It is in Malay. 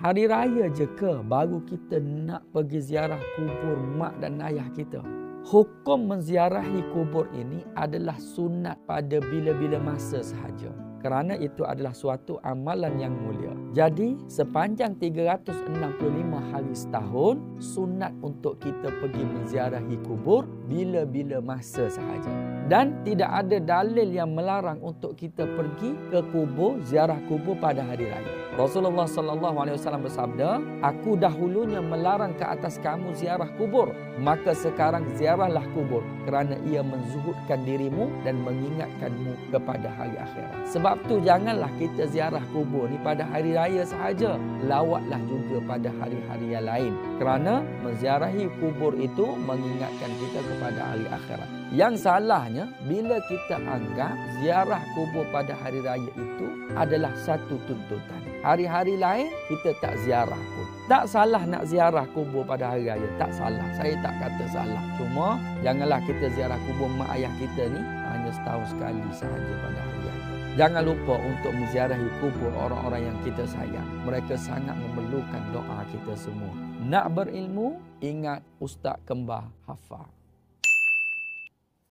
Hari raya je ke baru kita nak pergi ziarah kubur mak dan ayah kita? Hukum menziarahi kubur ini adalah sunat pada bila-bila masa sahaja. Kerana itu adalah suatu amalan yang mulia. Jadi sepanjang 365 hari setahun, sunat untuk kita pergi menziarahi kubur bila-bila masa sahaja. Dan tidak ada dalil yang melarang untuk kita pergi ke kubur, ziarah kubur pada hari raya. Rasulullah SAW bersabda, "Aku dahulunya melarang ke atas kamu ziarah kubur, maka sekarang ziarahlah kubur kerana ia menzuhudkan dirimu dan mengingatkanmu kepada hari akhirat." Sebab tu janganlah kita ziarah kubur ni pada hari raya sahaja, lawatlah juga pada hari-hari yang lain. Kerana menziarahi kubur itu mengingatkan kita kepada hari akhirat. Yang salahnya bila kita anggap ziarah kubur pada hari raya itu adalah satu tuntutan. Hari-hari lain kita tak ziarah pun. Tak salah nak ziarah kubur pada hari raya, tak salah. Saya tak kata salah. Cuma janganlah kita ziarah kubur mak ayah kita ni hanya setahun sekali sahaja pada hari raya. Jangan lupa untuk menziarahi kubur orang-orang yang kita sayang. Mereka sangat memerlukan doa kita semua. Nak berilmu, ingat Ustaz Kembar Hafal.